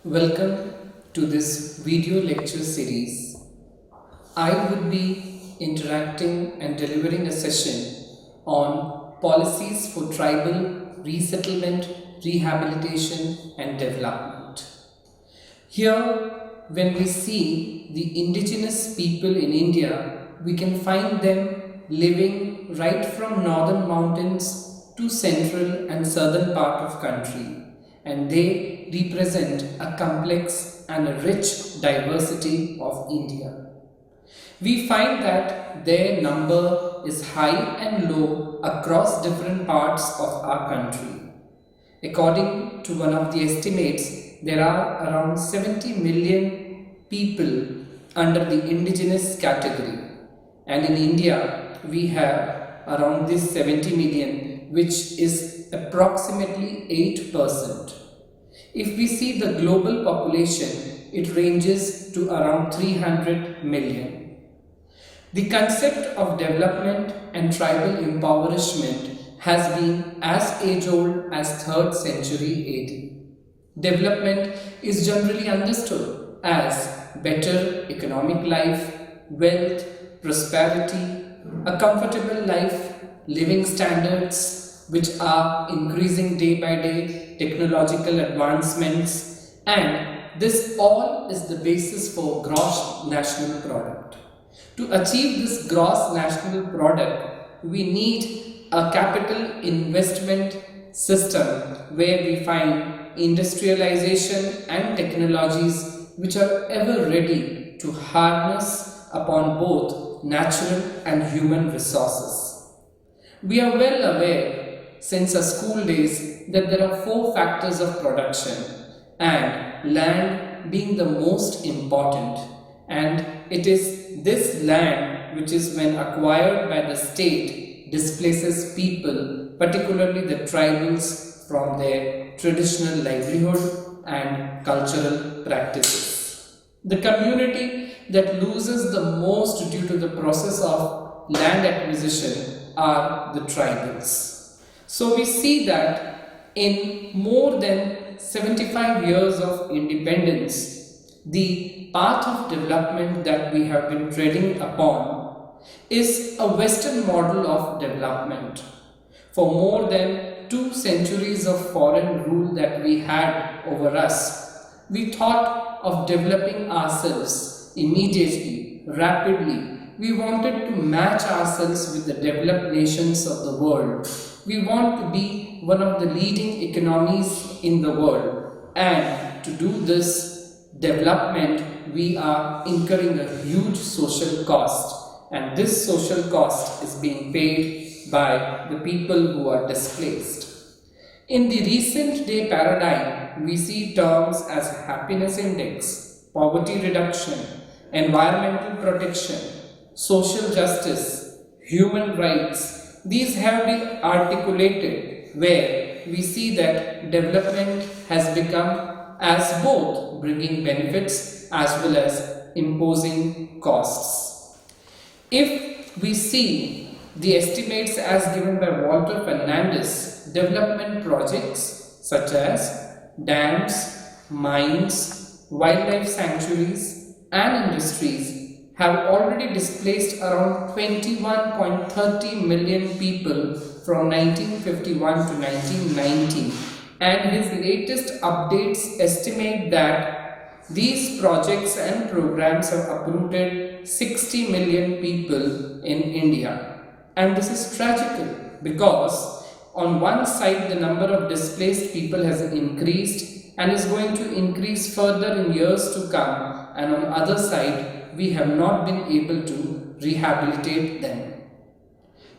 Welcome to this video lecture series. I would be interacting and delivering a session on policies for tribal resettlement, rehabilitation and development. Here, when we see the indigenous people in India, we can find them living right from northern mountains to central and southern part of country, and they represent a complex and a rich diversity of India. We find that their number is high and low across different parts of our country. According to one of the estimates, there are around 70 million people under the indigenous category, and in India we have around this 70 million, which is approximately 8%. If we see the global population, it ranges to around 300 million. The concept of development and tribal impoverishment has been as age-old as 3rd century AD. Development is generally understood as better economic life, wealth, prosperity, a comfortable life, living standards which are increasing day by day, technological advancements, and this all is the basis for gross national product. To achieve this gross national product, we need a capital investment system where we find industrialization and technologies which are ever ready to harness upon both natural and human resources. We are well aware since our school days that there are 4 factors of production, and land being the most important, and it is this land which is, when acquired by the state, displaces people, particularly the tribals, from their traditional livelihood and cultural practices. The community that loses the most due to the process of land acquisition are the tribals. So we see that in more than 75 years of independence, the path of development that we have been treading upon is a Western model of development. For more than 2 centuries of foreign rule that we had over us, we thought of developing ourselves immediately, rapidly. We wanted to match ourselves with the developed nations of the world. We want to be one of the leading economies in the world, and to do this development, we are incurring a huge social cost, and this social cost is being paid by the people who are displaced. In the recent day paradigm, we see terms as happiness index, poverty reduction, environmental protection, social justice, human rights. These have been articulated where we see that development has become as both bringing benefits as well as imposing costs. If we see the estimates as given by Walter Fernandez, development projects such as dams, mines, wildlife sanctuaries and industries have already displaced around 21.30 million people from 1951 to 1990, and his latest updates estimate that these projects and programs have uprooted 60 million people in India. And this is tragical because on one side the number of displaced people has increased and is going to increase further in years to come, and on the other side we have not been able to rehabilitate them.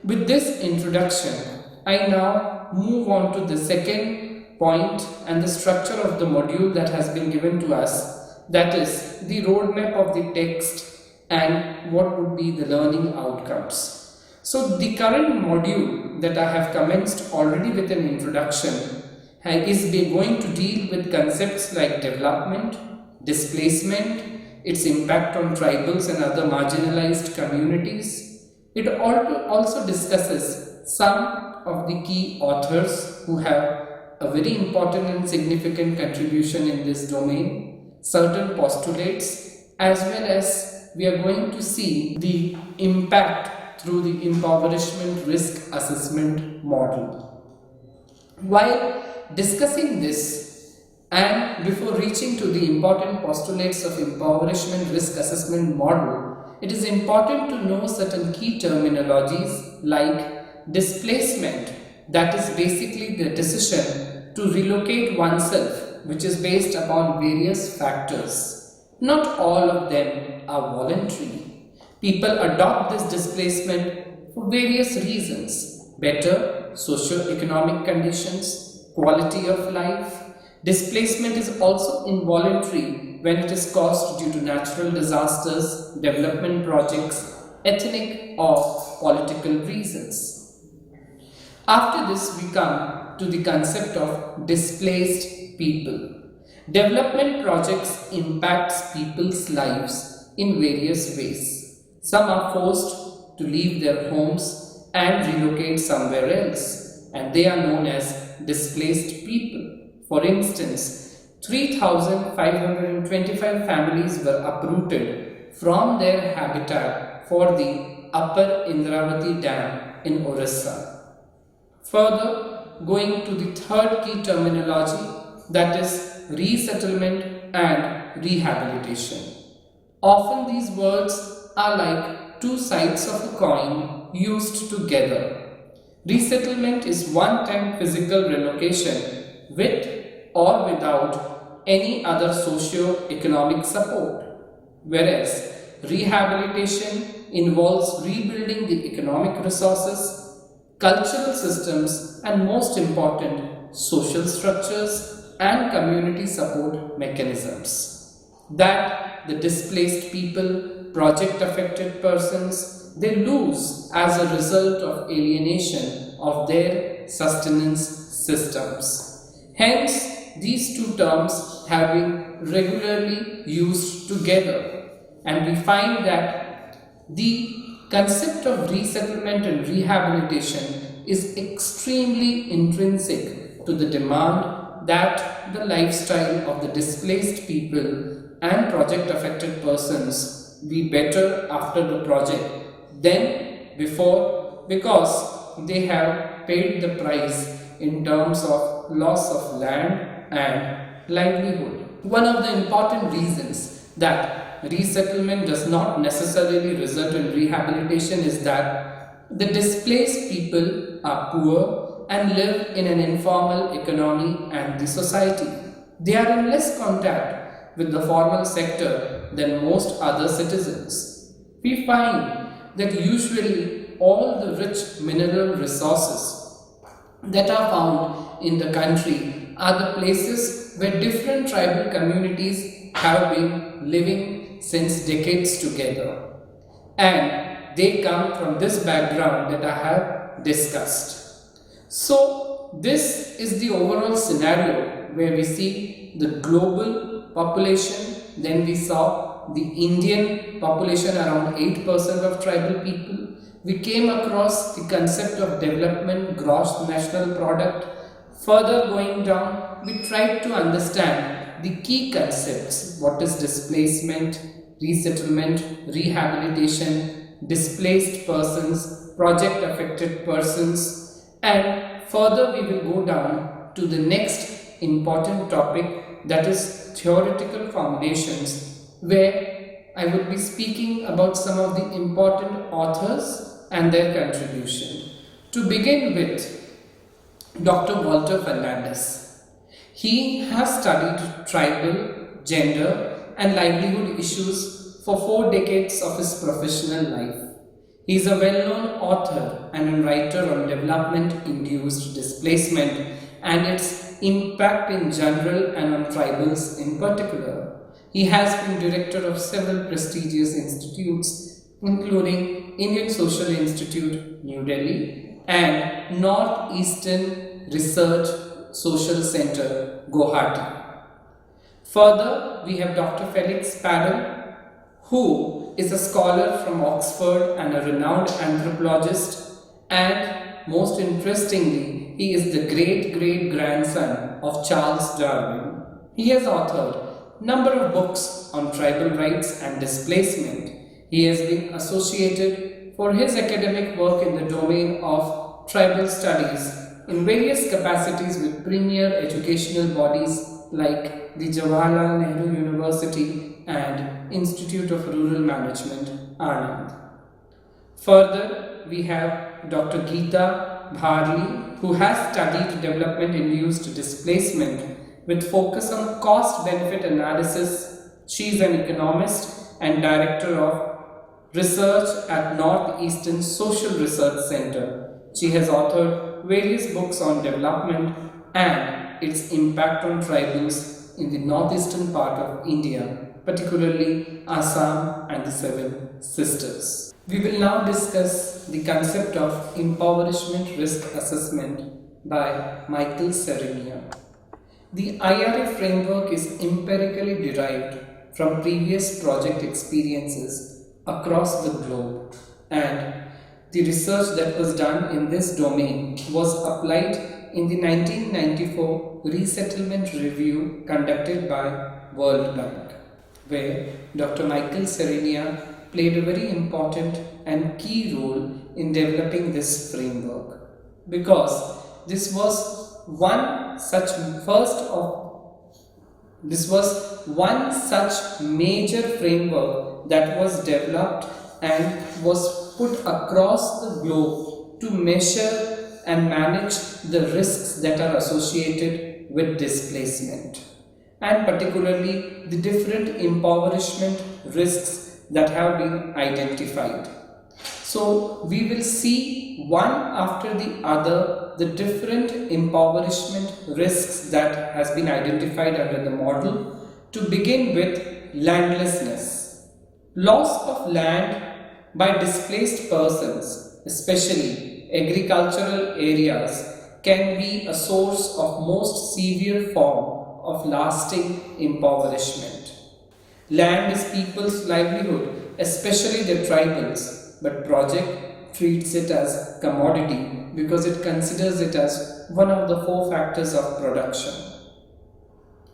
With this introduction, I now move on to the second point and the structure of the module that has been given to us, that is the roadmap of the text and what would be the learning outcomes. So the current module that I have commenced already with an introduction is going to deal with concepts like development, displacement, its impact on tribals and other marginalized communities. It also discusses some of the key authors who have a very important and significant contribution in this domain, certain postulates, as well as we are going to see the impact through the impoverishment risk assessment model. While discussing this, and before reaching to the important postulates of impoverishment risk assessment model, it is important to know certain key terminologies like displacement, that is basically the decision to relocate oneself, which is based upon various factors. Not all of them are voluntary. People adopt this displacement for various reasons: better socio-economic conditions, quality of life. Displacement is also involuntary when it is caused due to natural disasters, development projects, ethnic or political reasons. After this, we come to the concept of displaced people. Development projects impact people's lives in various ways. Some are forced to leave their homes and relocate somewhere else, and they are known as displaced people. For instance, 3,525 families were uprooted from their habitat for the Upper Indravati Dam in Orissa. Further, going to the third key terminology, that is resettlement and rehabilitation. Often these words are like two sides of a coin used together. Resettlement is one-time physical relocation with or without any other socio-economic support, whereas rehabilitation involves rebuilding the economic resources, cultural systems, and most important, social structures and community support mechanisms that the displaced people, project affected persons, they lose as a result of alienation of their sustenance systems. Hence, these two terms have been regularly used together, and we find that the concept of resettlement and rehabilitation is extremely intrinsic to the demand that the lifestyle of the displaced people and project affected persons be better after the project than before, because they have paid the price in terms of loss of land and livelihood. One of the important reasons that resettlement does not necessarily result in rehabilitation is that the displaced people are poor and live in an informal economy and the society. They are in less contact with the formal sector than most other citizens. We find that usually all the rich mineral resources that are found in the country are the places where different tribal communities have been living since decades together, and they come from this background that I have discussed. So this is the overall scenario where we see the global population, then we saw the Indian population around 8% of tribal people. We came across the concept of development gross national product. Further going down, we tried to understand the key concepts: what is displacement, resettlement, rehabilitation, displaced persons, project affected persons, and further we will go down to the next important topic, that is theoretical foundations, where I would be speaking about some of the important authors and their contribution. To begin with, Dr. Walter Fernandez. He has studied tribal, gender and livelihood issues for 4 decades of his professional life. He is a well-known author and a writer on development-induced displacement and its impact in general and on tribals in particular. He has been director of several prestigious institutes, including Indian Social Institute, New Delhi, and Northeastern Research Social Center, Guwahati. Further, we have Dr. Felix Padden, who is a scholar from Oxford and a renowned anthropologist, and most interestingly, he is the great-great-grandson of Charles Darwin. He has authored a number of books on tribal rights and displacement. He has been associated for his academic work in the domain of tribal studies in various capacities with premier educational bodies like the Jawaharlal Nehru University and Institute of Rural Management, Anand. Further, we have Dr. Geeta Bharli, who has studied development-induced displacement with focus on cost-benefit analysis. She is an economist and director of research at Northeastern Social Research Center. She has authored various books on development and its impact on tribals in the northeastern part of India, particularly Assam and the Seven Sisters. We will now discuss the concept of impoverishment risk assessment by Michael Serenia. The IRA framework is empirically derived from previous project experiences across the globe, and the research that was done in this domain was applied in the 1994 Resettlement Review conducted by World Bank, where Dr. Michael Serenia played a very important and key role in developing this framework, because this was one such major framework that was developed and was put across the globe to measure and manage the risks that are associated with displacement, and particularly the different impoverishment risks that have been identified. So we will see one after the other the different impoverishment risks that has been identified under the model, to begin with landlessness. Loss of land by displaced persons, especially agricultural areas, can be a source of most severe form of lasting impoverishment. Land is people's livelihood, especially the tribals, but project treats it as commodity because it considers it as one of the 4 factors of production.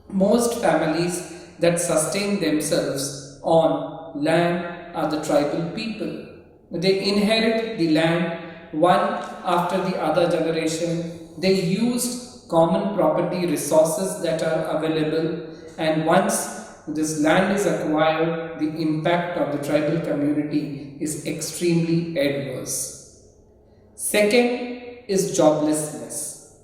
Most families that sustain themselves on land are the tribal people. They inherit the land one after the other generation. They use common property resources that are available, and once this land is acquired, the impact on the tribal community is extremely adverse. Second is joblessness.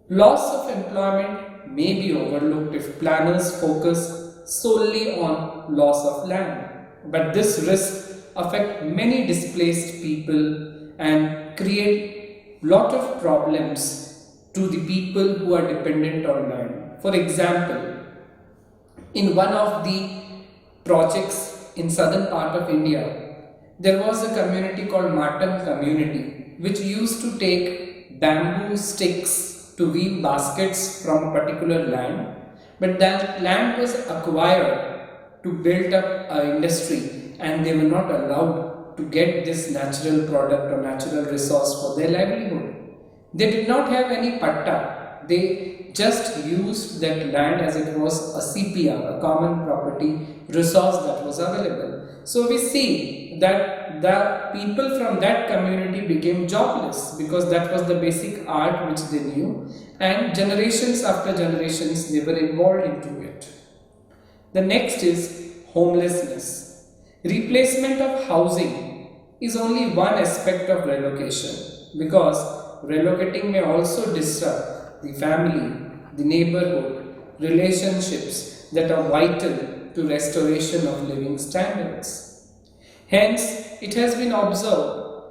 Loss of employment may be overlooked if planners focus solely on loss of land, but this risk affects many displaced people and create lot of problems to the people who are dependent on land. For example, in one of the projects in southern part of India, there was a community called Martam community, which used to take bamboo sticks to weave baskets from a particular land, but that land was acquired to build up an industry, and they were not allowed to get this natural product or natural resource for their livelihood. They did not have any patta. They just used that land as it was a CPR, a common property resource that was available. So we see that the people from that community became jobless because that was the basic art which they knew, and generations after generations they were involved into it. The next is homelessness. Replacement of housing is only one aspect of relocation, because relocating may also disrupt the family, the neighborhood, relationships that are vital to restoration of living standards. Hence, it has been observed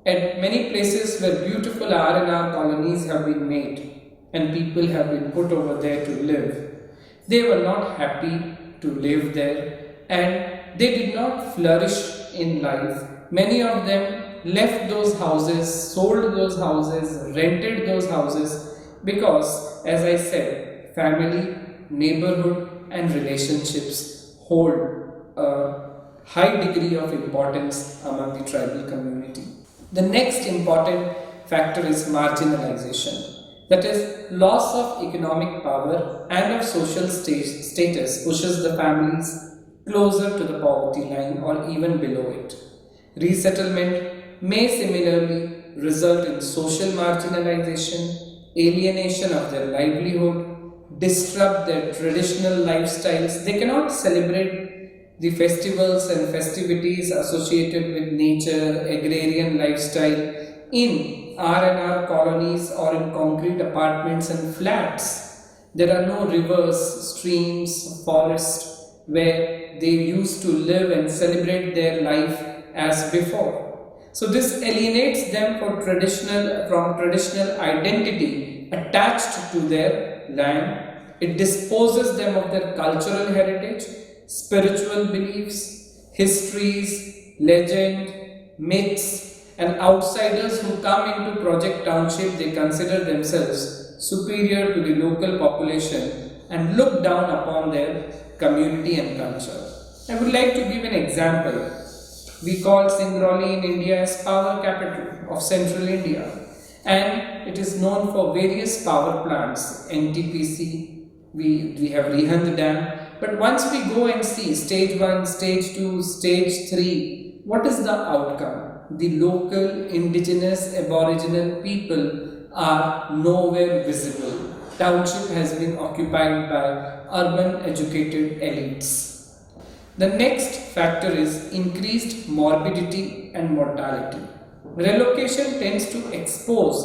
at many places where beautiful R&R colonies have been made and people have been put over there to live. They were not happy to live there, and they did not flourish in life. Many of them left those houses, sold those houses, rented those houses, because, as I said, family, neighborhood and relationships hold a high degree of importance among the tribal community. The next important factor is marginalization. That is, loss of economic power and of social status pushes the families closer to the poverty line or even below it. Resettlement may similarly result in social marginalization, alienation of their livelihood, disrupt their traditional lifestyles. They cannot celebrate the festivals and festivities associated with nature, agrarian lifestyle in R&R colonies or in concrete apartments and flats. There are no rivers, streams, forests where they used to live and celebrate their life as before. So this alienates them from traditional identity attached to their land. It disposes them of their cultural heritage, spiritual beliefs, histories, legend, myths, and outsiders who come into Project Township, they consider themselves superior to the local population and look down upon their community and culture. I would like to give an example. We call Singrauli in India as power capital of central India, and it is known for various power plants, NTPC, we have Rihand Dam, but once we go and see stage 1, stage 2, stage 3, what is the outcome? The local, indigenous, aboriginal people are nowhere visible. Township has been occupied by urban educated elites. The next factor is increased morbidity and mortality. Relocation tends to expose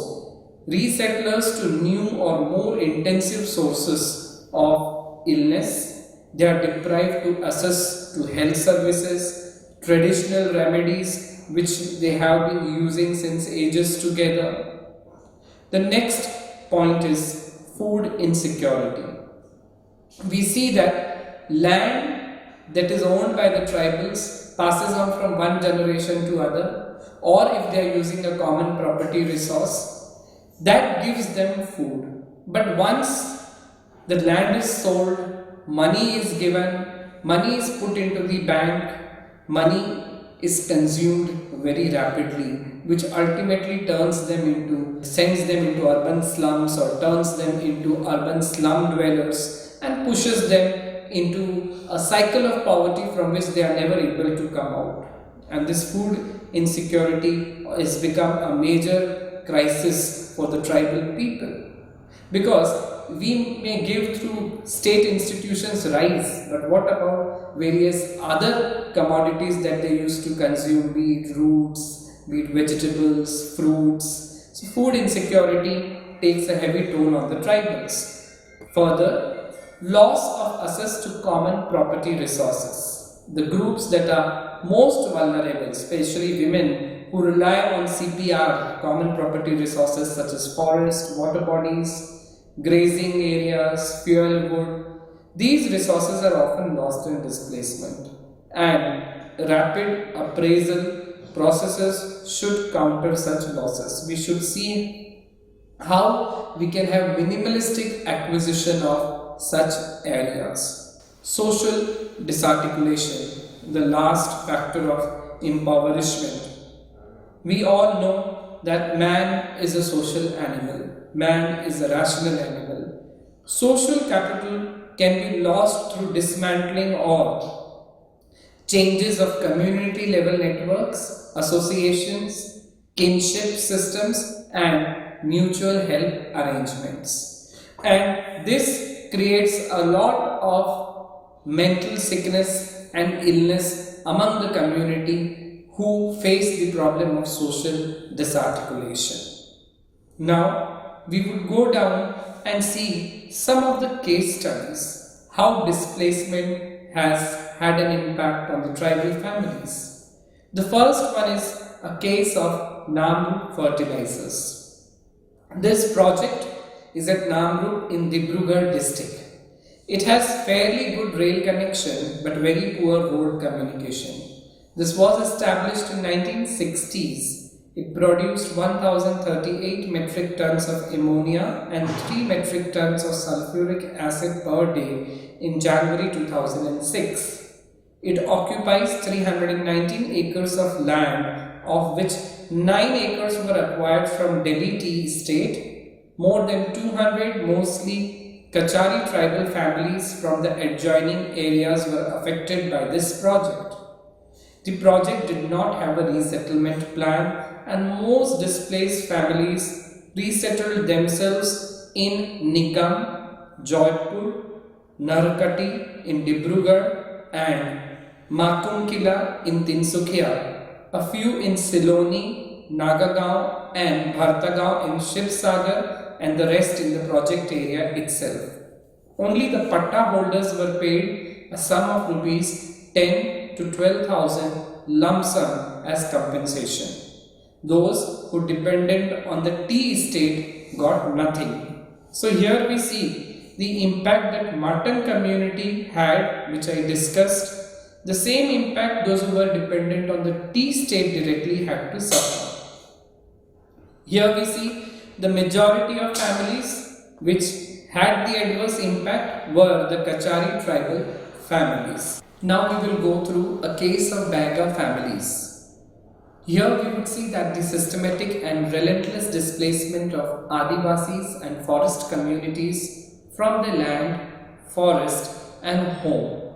resettlers to new or more intensive sources of illness. They are deprived to access to health services, traditional remedies which they have been using since ages together. The next point is food insecurity. We see that land that is owned by the tribals passes on from one generation to other, or if they are using a common property resource, that gives them food. But once the land is sold, money is given, money is put into the bank, money is consumed very rapidly, which ultimately sends them into urban slums or turns them into urban slum dwellers and pushes them into a cycle of poverty from which they are never able to come out. And this food insecurity has become a major crisis for the tribal people, because we may give through state institutions rice, but what about various other commodities that they used to consume, be it roots, be it vegetables, fruits. So food insecurity takes a heavy toll on the tribals. Further, loss of access to common property resources. The groups that are most vulnerable, especially women who rely on CPR, common property resources such as forest, water bodies, grazing areas, fuel wood. These resources are often lost in displacement, and rapid appraisal processes should counter such losses. We should see how we can have minimalistic acquisition of such areas. Social disarticulation, the last factor of impoverishment. We all know that man is a social animal. Man is a rational animal. Social capital can be lost through dismantling or changes of community level networks, associations, kinship systems, and mutual help arrangements. And this creates a lot of mental sickness and illness among the community who face the problem of social disarticulation. Now, we would go down and see some of the case studies, how displacement has had an impact on the tribal families. The first one is a case of Namrup fertilizers. This project is at Namrup in Dibrugarh district. It has fairly good rail connection but very poor road communication. This was established in 1960s. It produced 1038 metric tons of ammonia and 3 metric tons of sulfuric acid per day in January 2006. It occupies 319 acres of land of which 9 acres were acquired from Delhi Tea Estate. More than 200 mostly Kachari tribal families from the adjoining areas were affected by this project. The project did not have a resettlement plan, and most displaced families resettled themselves in Nikam, Jaipur, Narkati in Dibrugarh, and Makunkila in Tinsukia, a few in Siloni, Nagagaon, and Bhartagaon in Shivsagar, and the rest in the project area itself. Only the patta holders were paid a sum of rupees 10 to 12,000 lump sum as compensation. Those who depended on the tea estate got nothing. So here we see the impact that Martin community had, which I discussed. The same impact those who were dependent on the tea estate directly had to suffer. Here we see the majority of families which had the adverse impact were the Kachari tribal families. Now we will go through a case of Baiga families. Here we would see that the systematic and relentless displacement of Adivasis and forest communities from their land, forest and home.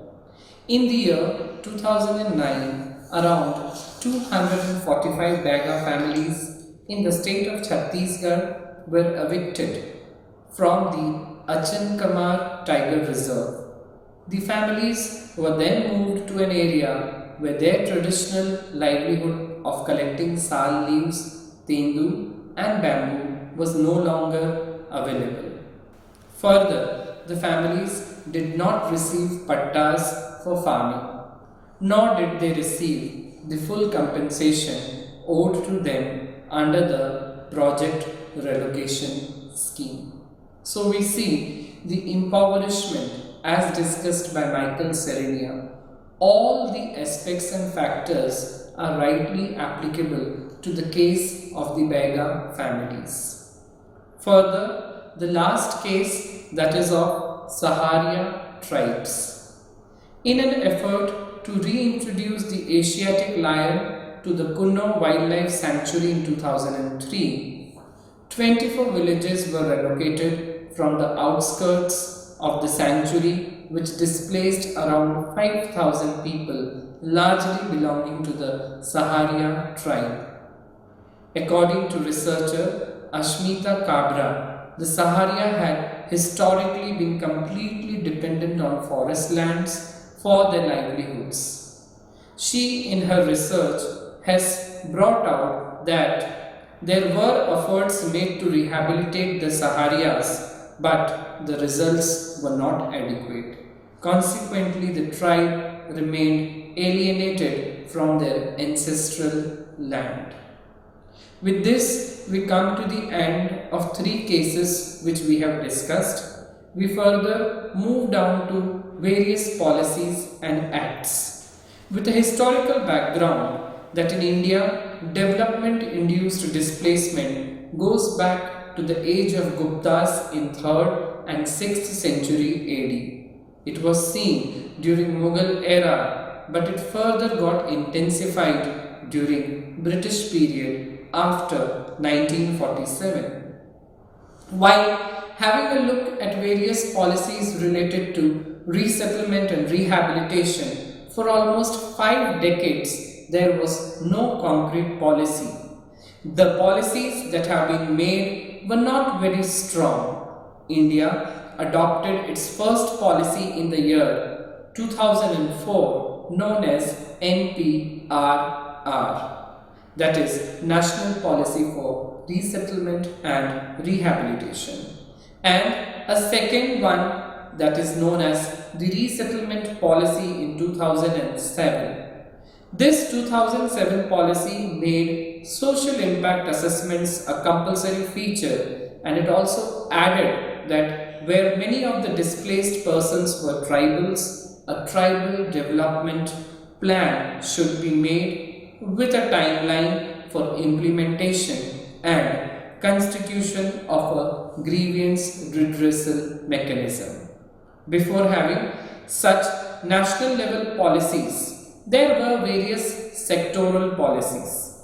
In the year 2009, around 245 Baiga families in the state of Chhattisgarh were evicted from the Achankamar Tiger Reserve. The families were then moved to an area where their traditional livelihood of collecting sal leaves, tendu and bamboo was no longer available. Further, the families did not receive pattas for farming, nor did they receive the full compensation owed to them under the Project Relocation Scheme. So we see the impoverishment as discussed by Michael Serenia. All the aspects and factors are rightly applicable to the case of the Baiga families. Further, the last case, that is of Saharia tribes. In an effort to reintroduce the Asiatic lion to the Kuno Wildlife Sanctuary in 2003, 24 villages were relocated from the outskirts of the sanctuary, which displaced around 5,000 people, largely belonging to the Saharia tribe. According to researcher Ashmita Kabra, the Saharia had historically been completely dependent on forest lands for their livelihoods. She, in her research, has brought out that there were efforts made to rehabilitate the Saharias, but the results were not adequate. Consequently, the tribe remained alienated from their ancestral land. With this, we come to the end of 3 cases which we have discussed. We further move down to various policies and acts. With a historical background that in India, development-induced displacement goes back to the age of Guptas in 3rd and 6th century AD. It was seen during Mughal era, but it further got intensified during British period after 1947. While having a look at various policies related to resettlement and rehabilitation, for almost 5 decades there was no concrete policy. The policies that have been made were not very strong. India adopted its first policy in the year 2004, known as NPRR, that is National Policy for Resettlement and Rehabilitation, and a second one that is known as the Resettlement Policy in 2007. This 2007 policy made social impact assessments a compulsory feature, and it also added that where many of the displaced persons were tribals, a tribal development plan should be made with a timeline for implementation and constitution of a grievance redressal mechanism. Before having such national level policies, there were various sectoral policies.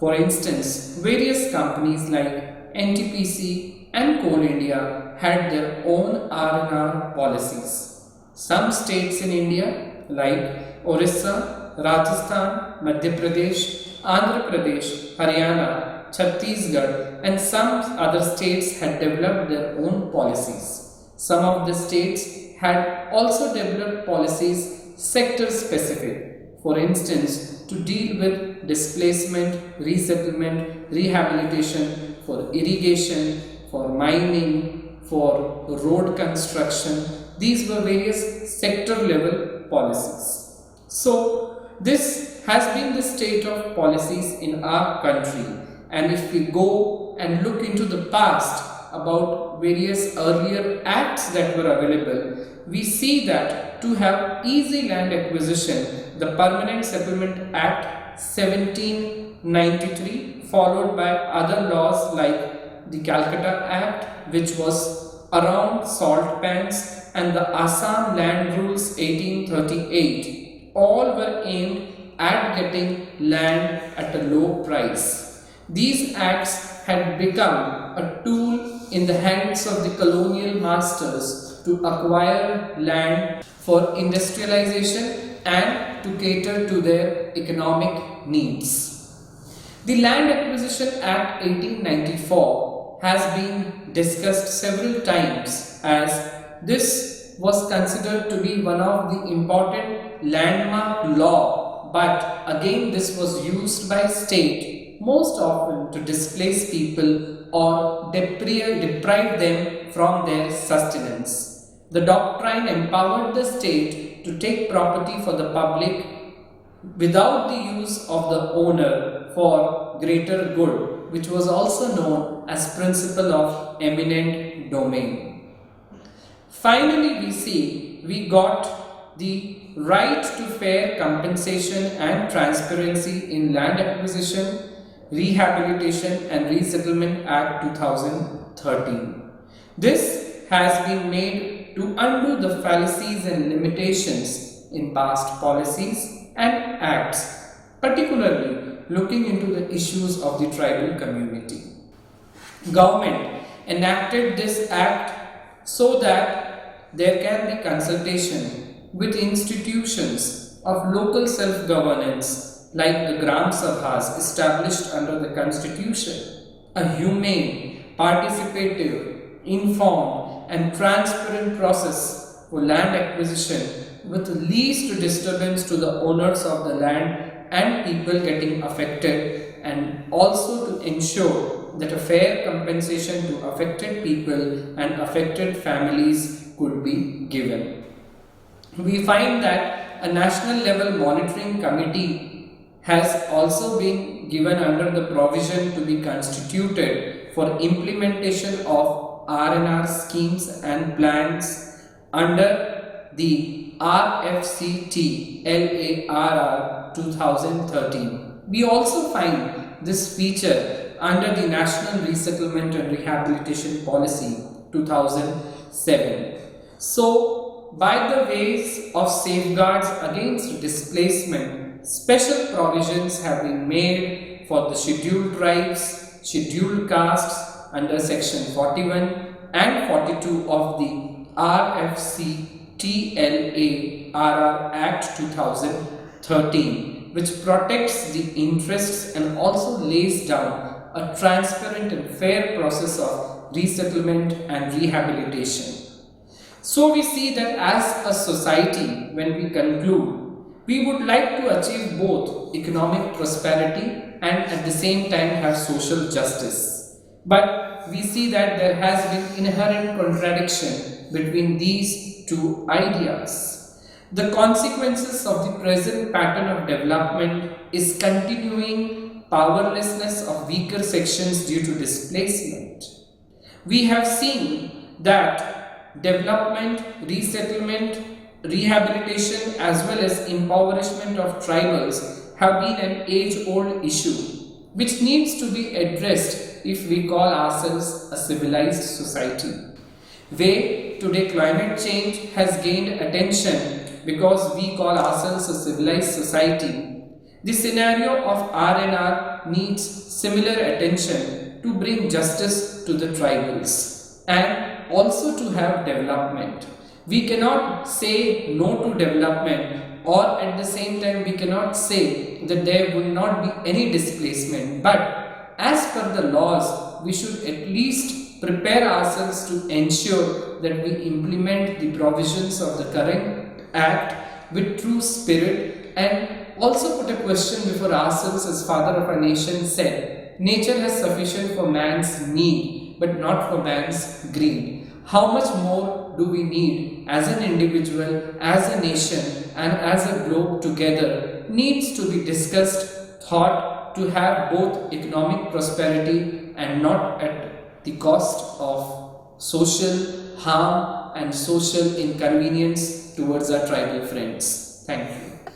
For instance, various companies like NTPC and Coal India had their own R&R policies. Some states in India like Orissa, Rajasthan, Madhya Pradesh, Andhra Pradesh, Haryana, Chhattisgarh and some other states had developed their own policies. Some of the states had also developed policies sector specific. For instance, to deal with displacement, resettlement, rehabilitation, for irrigation, for mining, for road construction. These were various sector level policies. So, this has been the state of policies in our country. And if we go and look into the past about various earlier acts that were available, we see that to have easy land acquisition, the Permanent Settlement Act 1793 followed by other laws like the Calcutta Act, which was around salt pans, and the Assam Land Rules 1838, all were aimed at getting land at a low price. These acts had become a tool in the hands of the colonial masters to acquire land for industrialization and to cater to their economic needs. The Land Acquisition Act 1894 has been discussed several times, as this was considered to be one of the important landmark law, but again this was used by state most often to displace people or deprive them from their sustenance. The doctrine empowered the state to take property for the public without the use of the owner for greater good, which was also known as principle of eminent domain. Finally, we got the right to fair compensation and transparency in Land Acquisition, Rehabilitation and Resettlement Act 2013. This has been made to undo the fallacies and limitations in past policies and acts, particularly looking into the issues of the tribal community. Government enacted this act so that there can be consultation with institutions of local self-governance like the Gram Sabhas established under the Constitution. A humane, participative, informed and transparent process for land acquisition with least disturbance to the owners of the land and people getting affected, and also to ensure that a fair compensation to affected people and affected families could be given. We find that a national level monitoring committee has also been given under the provision to be constituted for implementation of R&R schemes and plans under the RFCT LARR 2013. We also find this feature under the National Resettlement and Rehabilitation Policy 2007. So, by the ways of safeguards against displacement, special provisions have been made for the scheduled tribes, scheduled castes under section 41 and 42 of the RFCTLA-RR Act 2013, which protects the interests and also lays down a transparent and fair process of resettlement and rehabilitation. So we see that as a society, when we conclude, we would like to achieve both economic prosperity and at the same time have social justice. But we see that there has been inherent contradiction between these two ideas. The consequences of the present pattern of development is continuing powerlessness of weaker sections due to displacement. We have seen that development, resettlement, rehabilitation as well as impoverishment of tribals have been an age-old issue which needs to be addressed if we call ourselves a civilized society. Where today climate change has gained attention because we call ourselves a civilized society, The scenario of R&R needs similar attention to bring justice to the tribals and also to have development. We cannot say no to development, or at the same time we cannot say that there will not be any displacement, but as per the laws we should at least prepare ourselves to ensure that we implement the provisions of the current act with true spirit, and also put a question before ourselves. As Father of our Nation said, nature has sufficient for man's need but not for man's greed. How much more do we need as an individual, as a nation, and as a globe together needs to be discussed, thought, to have both economic prosperity and not at the cost of social harm and social inconvenience towards our tribal friends. Thank you.